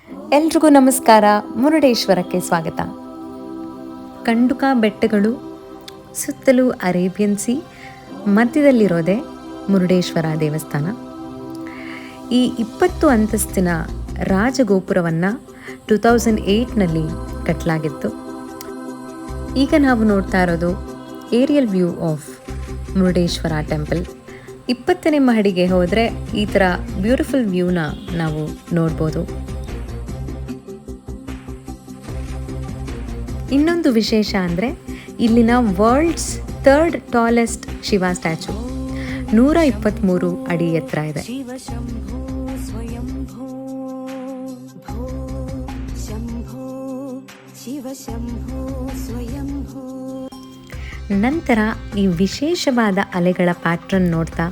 ಎಲ್ರಿಗೂ ನಮಸ್ಕಾರ. ಮುರುಡೇಶ್ವರಕ್ಕೆ ಸ್ವಾಗತ. ಕಂಡುಕ ಬೆಟ್ಟಗಳು, ಸುತ್ತಲೂ ಅರೇಬಿಯನ್ ಸಿ, ಮಧ್ಯದಲ್ಲಿರೋದೆ ಮುರುಡೇಶ್ವರ ದೇವಸ್ಥಾನ. ಈ 20 ಅಂತಸ್ತಿನ ರಾಜಗೋಪುರವನ್ನು 2008ನಲ್ಲಿ ಕಟ್ಟಲಾಗಿತ್ತು. ಈಗ ನಾವು ನೋಡ್ತಾ ಇರೋದು aerial view of Murudeshwar temple. 20ನೇ ಮಹಡಿಗೆ ಹೋದರೆ ಈ ಥರ ಬ್ಯೂಟಿಫುಲ್ ವ್ಯೂನ ನಾವು ನೋಡ್ಬೋದು. ಇನ್ನೊಂದು ವಿಶೇಷ ಅಂದರೆ ಇಲ್ಲಿನ world's 3rd tallest Shiva statue 123 ಅಡಿ ಎತ್ತರ ಇದೆ. ನಂತರ ಈ ವಿಶೇಷವಾದ ಅಲೆಗಳ ಪ್ಯಾಟ್ರನ್ ನೋಡ್ತಾ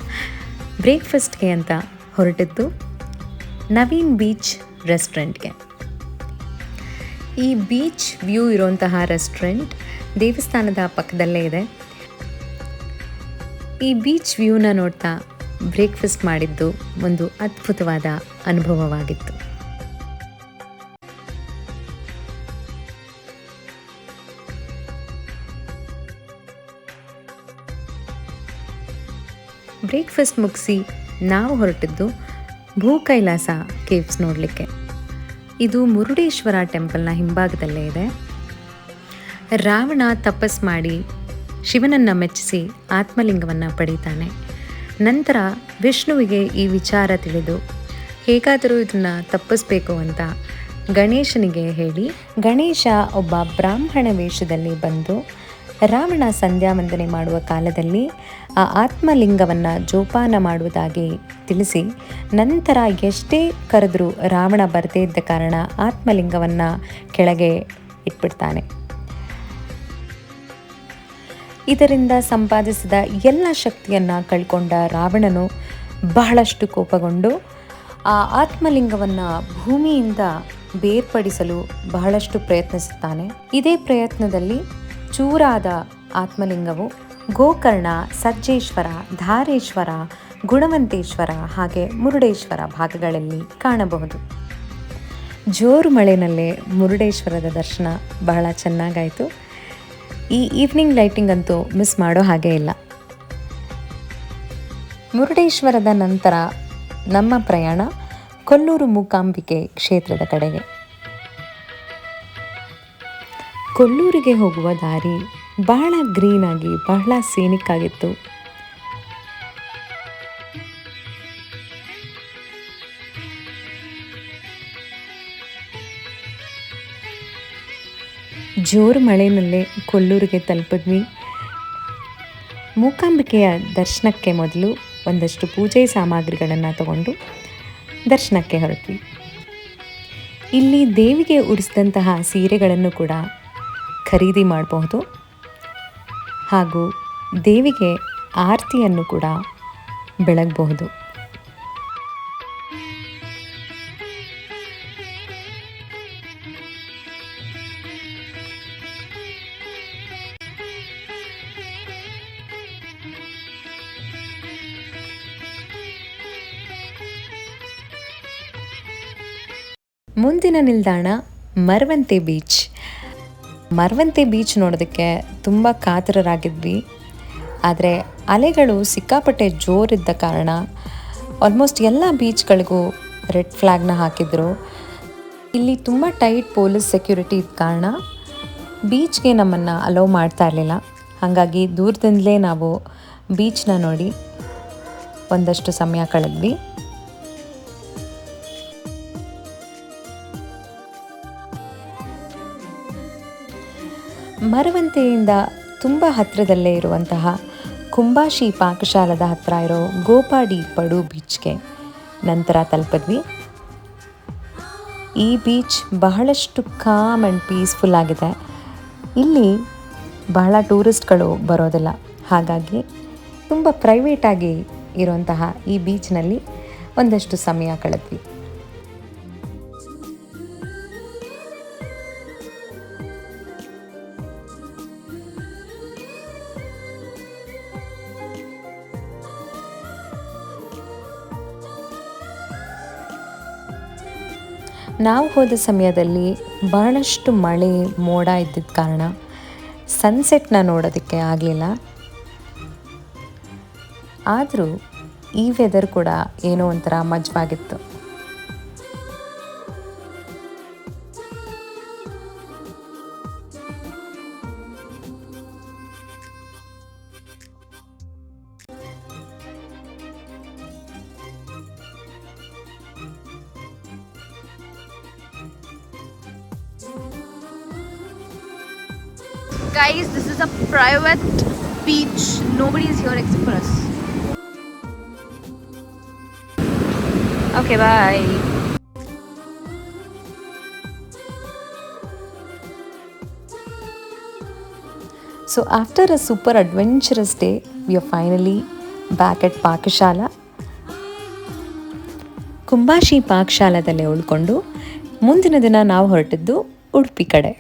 ಬ್ರೇಕ್ಫಾಸ್ಟ್ಗೆ ಅಂತ ಹೊರಟಿದ್ದು ನವೀನ್ ಬೀಚ್ ರೆಸ್ಟೋರೆಂಟ್ಗೆ. ಈ ಬೀಚ್ ವ್ಯೂ ಇರುವಂತಹ ರೆಸ್ಟೋರೆಂಟ್ ದೇವಸ್ಥಾನದ ಪಕ್ಕದಲ್ಲೇ ಇದೆ. ಈ ಬೀಚ್ ವ್ಯೂನ ನೋಡ್ತಾ ಬ್ರೇಕ್ಫಾಸ್ಟ್ ಮಾಡಿದ್ದು ಒಂದು ಅದ್ಭುತವಾದ ಅನುಭವವಾಗಿತ್ತು. ಬ್ರೇಕ್ಫಾಸ್ಟ್ ಮುಗಿಸಿ ನಾವು ಹೊರಟಿದ್ದು ಭೂಕೈಲಾಸ ಕೇವ್ಸ್ ನೋಡಲಿಕ್ಕೆ. ಇದು ಮುರುಡೇಶ್ವರ ಟೆಂಪಲ್ನ ಹಿಂಭಾಗದಲ್ಲೇ ಇದೆ. ರಾವಣ ತಪಸ್ ಮಾಡಿ ಶಿವನನ್ನು ಮೆಚ್ಚಿಸಿ ಆತ್ಮಲಿಂಗವನ್ನು ಪಡೀತಾನೆ. ನಂತರ ವಿಷ್ಣುವಿಗೆ ಈ ವಿಚಾರ ತಿಳಿದು ಹೇಗಾದರೂ ಇದನ್ನು ತಪ್ಪಿಸ್ಬೇಕು ಅಂತ ಗಣೇಶನಿಗೆ ಹೇಳಿ, ಗಣೇಶ ಒಬ್ಬ ಬ್ರಾಹ್ಮಣ ವೇಷದಲ್ಲಿ ಬಂದು ರಾವಣ ಸಂಧ್ಯಾ ವಂದನೆ ಮಾಡುವ ಕಾಲದಲ್ಲಿ ಆ ಆತ್ಮಲಿಂಗವನ್ನು ಜೋಪಾನ ಮಾಡುವುದಾಗಿ ತಿಳಿಸಿ, ನಂತರ ಎಷ್ಟೇ ಕರೆದರೂ ರಾವಣ ಬರದೇ ಇದ್ದ ಕಾರಣ ಆತ್ಮಲಿಂಗವನ್ನು ಕೆಳಗೆ ಇಟ್ಬಿಡ್ತಾನೆ. ಇದರಿಂದ ಸಂಪಾದಿಸಿದ ಎಲ್ಲ ಶಕ್ತಿಯನ್ನು ಕಳ್ಕೊಂಡ ರಾವಣನು ಬಹಳಷ್ಟು ಕೋಪಗೊಂಡು ಆ ಆತ್ಮಲಿಂಗವನ್ನು ಭೂಮಿಯಿಂದ ಬೇರ್ಪಡಿಸಲು ಬಹಳಷ್ಟು ಪ್ರಯತ್ನಿಸುತ್ತಾನೆ. ಇದೇ ಪ್ರಯತ್ನದಲ್ಲಿ ಚೂರಾದ ಆತ್ಮಲಿಂಗವು ಗೋಕರ್ಣ, ಸಜ್ಜೇಶ್ವರ, ಧಾರೇಶ್ವರ, ಗುಣವಂತೇಶ್ವರ ಹಾಗೆ ಮುರುಡೇಶ್ವರ ಭಾಗಗಳಲ್ಲಿ ಕಾಣಬಹುದು. ಜೋರು ಮಳೆಯಲ್ಲೇ ಮುರುಡೇಶ್ವರದ ದರ್ಶನ ಬಹಳ ಚೆನ್ನಾಗಾಯಿತು. ಈ ಈವ್ನಿಂಗ್ ಲೈಟಿಂಗ್ ಅಂತೂ ಮಿಸ್ ಮಾಡೋ ಹಾಗೇ ಇಲ್ಲ. ಮುರುಡೇಶ್ವರದ ನಂತರ ನಮ್ಮ ಪ್ರಯಾಣ ಕೊಲ್ಲೂರು ಮೂಕಾಂಬಿಕೆ ಕ್ಷೇತ್ರದ ಕಡೆಗೆ. ಕೊಲ್ಲೂರಿಗೆ ಹೋಗುವ ದಾರಿ ಬಹಳ ಗ್ರೀನಾಗಿ ಬಹಳ ಸೀನಿಕ್ ಆಗಿತ್ತು. ಜೋರು ಮಳೆಯಲ್ಲೇ ಕೊಲ್ಲೂರಿಗೆ ತಲುಪಿದ್ವಿ. ಮೂಕಾಂಬಿಕೆಯ ದರ್ಶನಕ್ಕೆ ಮೊದಲು ಒಂದಷ್ಟು ಪೂಜೆ ಸಾಮಗ್ರಿಗಳನ್ನು ತಗೊಂಡು ದರ್ಶನಕ್ಕೆ ಹೊರಟ್ವಿ. ಇಲ್ಲಿ ದೇವಿಗೆ ಉಡಿಸಿದಂತಹ ಸೀರೆಗಳನ್ನು ಕೂಡ ಖರೀದಿ ಮಾಡಬಹುದು ಹಾಗೂ ದೇವಿಗೆ ಆರತಿಯನ್ನು ಕೂಡ ಬೆಳಗಬಹುದು. ಮುಂದಿನ ನಿಲ್ದಾಣ ಮರವಂತೆ ಬೀಚ್. ಮರವಂತೆ ಬೀಚ್ ನೋಡೋದಕ್ಕೆ ತುಂಬ ಕಾತರರಾಗಿದ್ವಿ. ಆದರೆ ಅಲೆಗಳು ಸಿಕ್ಕಾಪಟ್ಟೆ ಜೋರಿದ್ದ ಕಾರಣ ಆಲ್ಮೋಸ್ಟ್ ಎಲ್ಲ ಬೀಚ್ಗಳಿಗೂ ರೆಡ್ ಫ್ಲ್ಯಾಗ್ನ ಹಾಕಿದ್ರು. ಇಲ್ಲಿ ತುಂಬ ಟೈಟ್ ಪೊಲೀಸ್ ಸೆಕ್ಯೂರಿಟಿ ಇದ್ದ ಕಾರಣ ಬೀಚ್ಗೆ ನಮ್ಮನ್ನು ಅಲೋ ಮಾಡ್ತಾ ಇರಲಿಲ್ಲ. ಹಾಗಾಗಿ ದೂರದಿಂದಲೇ ನಾವು ಬೀಚ್ನ ನೋಡಿ ಒಂದಷ್ಟು ಸಮಯ ಕಳೆದ್ವಿ. ಮರವಂತೆಯಿಂದ ತುಂಬ ಹತ್ತಿರದಲ್ಲೇ ಇರುವಂತಹ ಕುಂಬಾಶಿ ಪಾಕಶಾಲದ ಹತ್ತಿರ ಇರೋ ಗೋಪಾಡಿ ಪಡು ಬೀಚ್ಗೆ ನಂತರ ತಲುಪಿದ್ವಿ. ಈ ಬೀಚ್ ಬಹಳಷ್ಟು ಕಾಮ್ ಆ್ಯಂಡ್ ಪೀಸ್ಫುಲ್ ಆಗಿದೆ. ಇಲ್ಲಿ ಬಹಳ ಟೂರಿಸ್ಟ್ಗಳು ಬರೋದಿಲ್ಲ. ಹಾಗಾಗಿ ತುಂಬ ಪ್ರೈವೇಟಾಗಿ ಇರುವಂತಹ ಈ ಬೀಚ್ನಲ್ಲಿ ಒಂದಷ್ಟು ಸಮಯ ಕಳೆದ್ವಿ. ನಾವು ಹೋದ ಸಮಯದಲ್ಲಿ ಬಹಳಷ್ಟು ಮಳೆ ಮೋಡ ಇದ್ದಿದ್ದ ಕಾರಣ ಸನ್ಸೆಟ್ನ ನೋಡೋದಕ್ಕೆ ಆಗಲಿಲ್ಲ. ಆದರೂ ಈ ವೆದರ್ ಕೂಡ ಏನೋ ಒಂಥರ ಮಜವಾಗಿತ್ತು. Guys, this is a private beach. Nobody is here except for us. Okay, bye. So after a super adventurous day, we are finally back at Pakashala. Kumbashi ಪಾಕಶಾಲಾದಲ್ಲೇ ಉಳ್ಕೊಂಡು ಮುಂದಿನ ದಿನ ನಾವು ಹೊರಟಿದ್ದು ಉಡುಪಿ ಕಡೆ.